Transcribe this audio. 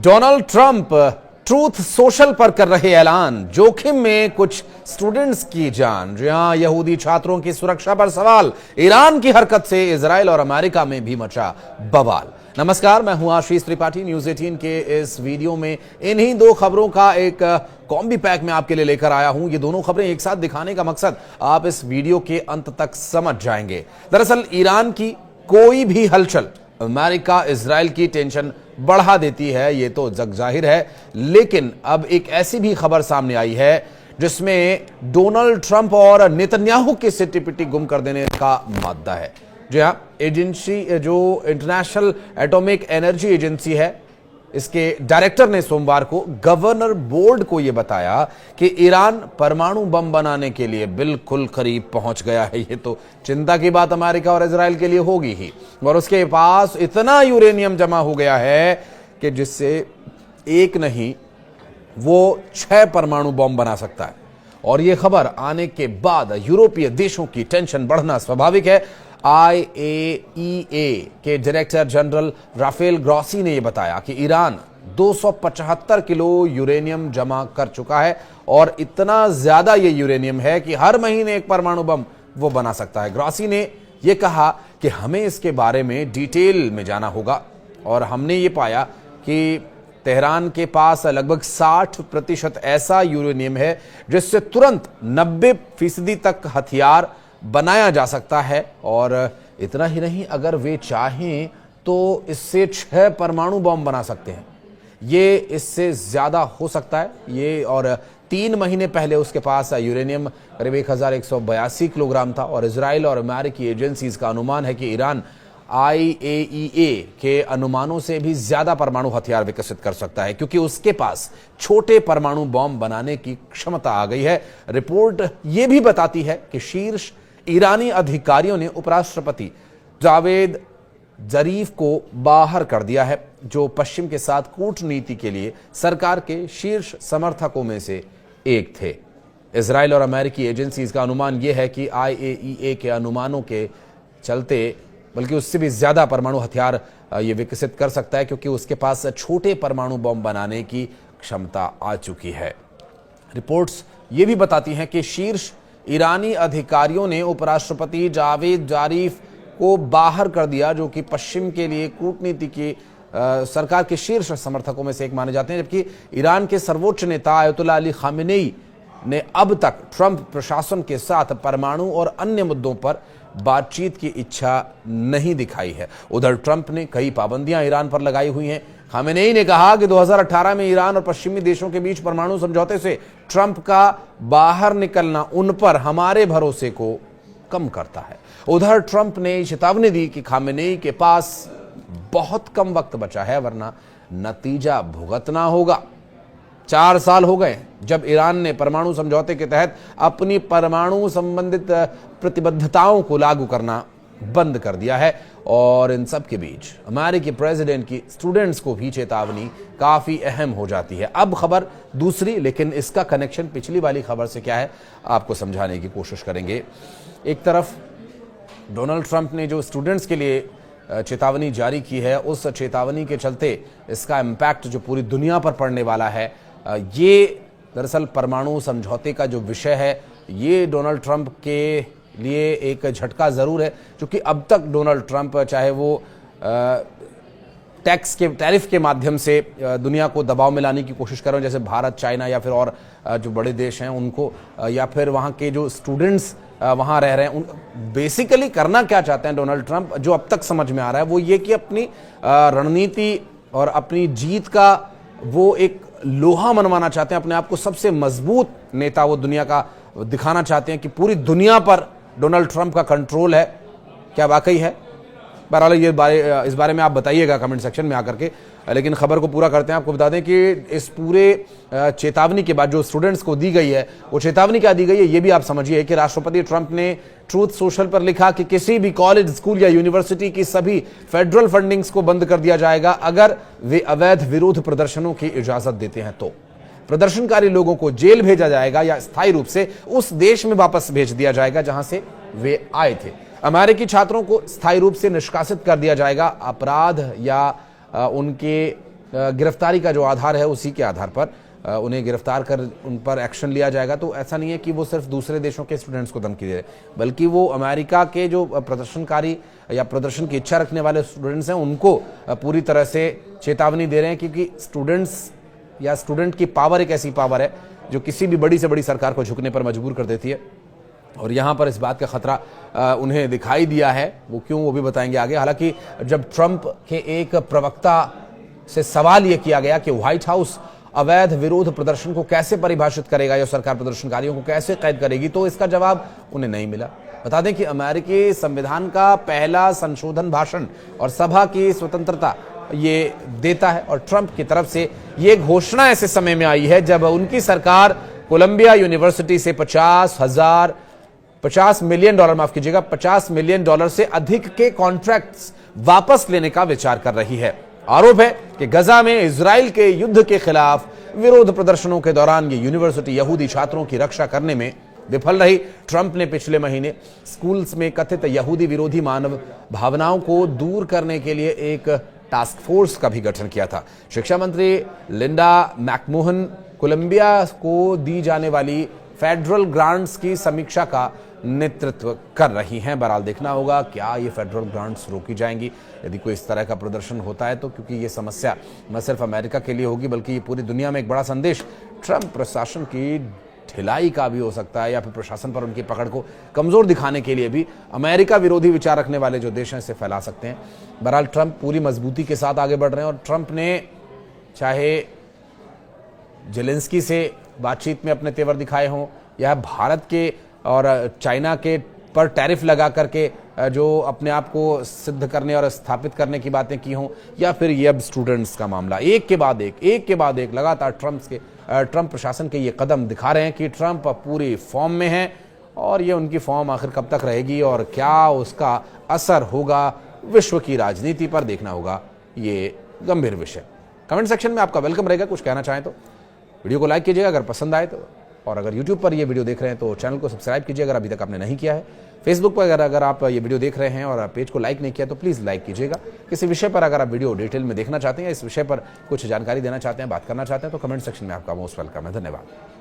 Donald Trump truth social पर कर रहे ऐलान, जोखिम में कुछ स्टूडेंट्स की जान। जी हां, यहूदी छात्रों की सुरक्षा पर सवाल, ईरान की हरकत से इजराइल और अमेरिका में भी मचा बवाल। नमस्कार, मैं हूं आशीष त्रिपाठी। न्यूज 18 के इस वीडियो में इन्हीं दो खबरों का एक कॉम्बी पैक में आपके लिए लेकर आया हूं। ये दोनों खबरें एक साथ दिखाने का मकसद आप इस वीडियो के अंत तक समझ जाएंगे। दरअसल ईरान की कोई भी हलचल अमेरिका इजराइल की टेंशन बढ़ा देती है, ये तो जग जाहिर है। लेकिन अब एक ऐसी भी खबर सामने आई है जिसमें डोनाल्ड ट्रंप और नेतन्याहू की सिट्टी पिट्टी गुम कर देने का मादा है। जी हां, एजेंसी जो इंटरनेशनल एटॉमिक एनर्जी एजेंसी है, इसके डायरेक्टर ने सोमवार को गवर्नर बोर्ड को यह बताया कि ईरान परमाणु बम बनाने के लिए बिल्कुल करीब पहुंच गया है। ये तो चिंता की बात अमेरिका और इजराइल के लिए होगी ही, और उसके पास इतना यूरेनियम जमा हो गया है कि जिससे एक नहीं वो 6 परमाणु बम बना सकता है। और यह खबर आने के बाद यूरोपीय देशों की टेंशन बढ़ना स्वाभाविक है। IAEA के डायरेक्टर जनरल राफेल ग्रॉसी ने यह बताया कि ईरान 275 किलो यूरेनियम जमा कर चुका है, और इतना ज्यादा यह यूरेनियम है कि हर महीने एक परमाणु बम वो बना सकता है। ग्रॉसी ने यह कहा कि हमें इसके बारे में डिटेल में जाना होगा, और हमने ये पाया कि तेहरान के पास लगभग 60% ऐसा यूरेनियम है जिससे तुरंत 90% तक हथियार बनाया जा सकता है। और इतना ही नहीं, अगर वे चाहें तो इससे 6 परमाणु बम बना सकते हैं। ये इससे ज्यादा हो सकता है ये। और 3 महीने पहले उसके पास यूरेनियम करीब 1182 किलोग्राम था, और इजराइल और अमेरिकी एजेंसीज का अनुमान है कि ईरान IAEA के अनुमानों से भी ज्यादा परमाणु हथियार विकसित कर सकता है, क्योंकि उसके पास छोटे परमाणु बम बनाने की क्षमता आ गई है। रिपोर्ट यह भी बताती है कि शीर्ष ईरानी अधिकारियों ने उपराष्ट्रपति जावेद जरीफ को बाहर कर दिया है, जो पश्चिम के साथ कूटनीति के लिए सरकार के शीर्ष समर्थकों में से एक थे। इजराइल और अमेरिकी एजेंसीज का अनुमान यह है कि IAEA के अनुमानों के चलते बल्कि उससे भी ज्यादा परमाणु हथियार ये विकसित कर सकता है, क्योंकि उसके पास छोटे परमाणु बम बनाने की क्षमता आ चुकी है। रिपोर्ट्स ये भी बताती हैं कि शीर्ष ईरानी अधिकारियों ने उपराष्ट्रपति जावेद जारीफ को बाहर कर दिया, जो कि पश्चिम के लिए कूटनीति की सरकार के शीर्ष समर्थकों में से एक माने जाते हैं। जबकि ईरान के सर्वोच्च नेता अयतुल्लाह अली खामेनेई ने अब तक ट्रंप प्रशासन के साथ परमाणु और अन्य मुद्दों पर बातचीत की इच्छा नहीं दिखाई है। उधर ट्रंप ने कई पाबंदियां ईरान पर लगाई हुई हैं। खामेनेई ने कहा कि 2018 में ईरान और पश्चिमी देशों के बीच परमाणु समझौते से ट्रंप का बाहर निकलना उन पर हमारे भरोसे को कम करता है। उधर ट्रंप ने चेतावनी दी कि खामेनेई के पास बहुत कम वक्त बचा है, वरना नतीजा भुगतना होगा। 4 साल हो गए जब ईरान ने परमाणु समझौते के तहत अपनी परमाणु संबंधित प्रतिबद्धताओं को लागू करना बंद कर दिया है, और इन सब के बीच अमेरिकी प्रेसिडेंट की स्टूडेंट्स को भी चेतावनी काफी अहम हो जाती है। अब खबर दूसरी, लेकिन इसका कनेक्शन पिछली वाली खबर से क्या है आपको समझाने की कोशिश करेंगे। एक तरफ डोनाल्ड ट्रंप ने जो स्टूडेंट्स के लिए चेतावनी जारी की है, उस चेतावनी के चलते इसका इम्पैक्ट जो पूरी दुनिया पर पड़ने वाला है, ये दरअसल परमाणु समझौते का जो विषय है, ये डोनाल्ड ट्रंप के लिए एक झटका जरूर है। क्योंकि अब तक डोनाल्ड ट्रंप चाहे वो टैरिफ के माध्यम से दुनिया को दबाव में लाने की कोशिश कर रहे हैं, जैसे भारत, चाइना या फिर और जो बड़े देश हैं उनको, या फिर वहाँ के जो स्टूडेंट्स वहाँ रह रहे हैं, बेसिकली करना क्या चाहते हैं डोनाल्ड ट्रंप, जो अब तक समझ में आ रहा है वो ये कि अपनी रणनीति और अपनी जीत का वो एक लोहा मनवाना चाहते हैं। अपने आप को सबसे मजबूत नेता वो दुनिया का दिखाना चाहते हैं कि पूरी दुनिया पर डोनाल्ड ट्रंप का कंट्रोल है। क्या वाकई है? बहरहाल इस बारे में आप बताइएगा कमेंट सेक्शन में आकर के। लेकिन खबर को पूरा करते हैं। आपको बता दें कि इस पूरे चेतावनी के बाद जो स्टूडेंट्स को दी गई है, वो चेतावनी क्या दी गई है ये भी आप समझिए कि राष्ट्रपति ट्रंप ने ट्रूथ सोशल पर लिखा कि किसी भी कॉलेज, स्कूल या यूनिवर्सिटी की सभी फेडरल फंडिंग्स को बंद कर दिया जाएगा अगर वे अवैध विरोध प्रदर्शनों की इजाजत देते हैं। तो प्रदर्शनकारी लोगों को जेल भेजा जाएगा या स्थायी रूप से उस देश में वापस भेज दिया जाएगा जहां से वे आए थे। अमेरिकी छात्रों को स्थायी रूप से निष्कासित कर दिया जाएगा। अपराध या उनके गिरफ्तारी का जो आधार है उसी के आधार पर उन्हें गिरफ्तार कर उन पर एक्शन लिया जाएगा। तो ऐसा नहीं है कि वो सिर्फ दूसरे देशों के स्टूडेंट्स को धमकी दे रहे, बल्कि वो अमेरिका के जो प्रदर्शनकारी या प्रदर्शन की इच्छा रखने वाले स्टूडेंट्स हैं उनको पूरी तरह से चेतावनी दे रहे हैं, क्योंकि स्टूडेंट्स या स्टूडेंट की पावर एक ऐसी पावर है जो किसी भी बड़ी से बड़ी सरकार को झुकने पर मजबूर कर देती है। और यहाँ पर इस बात का खतरा उन्हें दिखाई दिया है, वो क्यों वो भी बताएंगे आगे। हालांकि जब ट्रंप के एक प्रवक्ता से सवाल यह किया गया कि व्हाइट हाउस अवैध विरोध प्रदर्शन को कैसे परिभाषित करेगा या सरकार प्रदर्शनकारियों को कैसे कैद करेगी, तो इसका जवाब उन्हें नहीं मिला। बता दें कि अमेरिकी संविधान का पहला संशोधन भाषण और सभा की स्वतंत्रता ये देता है, और ट्रंप की तरफ से ये घोषणा ऐसे समय में आई है जब उनकी सरकार कोलंबिया यूनिवर्सिटी से $50 मिलियन से अधिक के कॉन्ट्रैक्ट्स वापस लेने का विचार कर रही है। आरोप है कि गजा में इजराइल के युद्ध के खिलाफ विरोध प्रदर्शनों के दौरान ये यूनिवर्सिटी यहूदी छात्रों की रक्षा करने में विफल रही। ट्रंप ने पिछले महीने स्कूल्स में कथित यहूदी विरोधी मानव भावनाओं को दूर करने के लिए एक टास्क फोर्स का भी गठन किया था। शिक्षा मंत्री लिंडा मैकमोहन कोलंबिया को दी जाने वाली फेडरल ग्रांट्स की समीक्षा का नेतृत्व कर रही हैं। बहरहाल देखना होगा क्या ये फेडरल ग्रांट्स रोकी जाएंगी यदि कोई इस तरह का प्रदर्शन होता है तो, क्योंकि ये समस्या न सिर्फ अमेरिका के लिए होगी बल्कि ये पूरी दुनिया में एक बड़ा संदेश ट्रंप प्रशासन की ढिलाई का भी हो सकता है, या फिर प्रशासन पर उनकी पकड़ को कमजोर दिखाने के लिए भी अमेरिका विरोधी विचार रखने वाले जो देश हैं इसे फैला सकते हैं। बहरहाल ट्रंप पूरी मजबूती के साथ आगे बढ़ रहे हैं, और ट्रंप ने चाहे जेलेंस्की से बातचीत में अपने तेवर दिखाए हों, या भारत के और चाइना के पर टैरिफ लगा करके जो अपने आप को सिद्ध करने और स्थापित करने की बातें की हों, या फिर ये अब स्टूडेंट्स का मामला, एक के बाद एक लगातार ट्रंप प्रशासन के ये कदम दिखा रहे हैं कि ट्रंप पूरी फॉर्म में है, और ये उनकी फॉर्म आखिर कब तक रहेगी और क्या उसका असर होगा विश्व की राजनीति पर, देखना होगा। ये गंभीर विषय। कमेंट सेक्शन में आपका वेलकम रहेगा, कुछ कहना चाहें तो वीडियो को लाइक कीजिएगा अगर पसंद आए तो, और अगर YouTube पर ये वीडियो देख रहे हैं तो चैनल को सब्सक्राइब कीजिए अगर अभी तक आपने नहीं किया है। फेसबुक पर अगर आप ये वीडियो देख रहे हैं और पेज को लाइक नहीं किया तो प्लीज़ लाइक कीजिएगा। किसी विषय पर अगर आप वीडियो डिटेल में देखना चाहते हैं, इस विषय पर कुछ जानकारी देना चाहते हैं, बात करना चाहते हैं, तो कमेंट सेक्शन में आपका मोस्ट वेलकम है। धन्यवाद।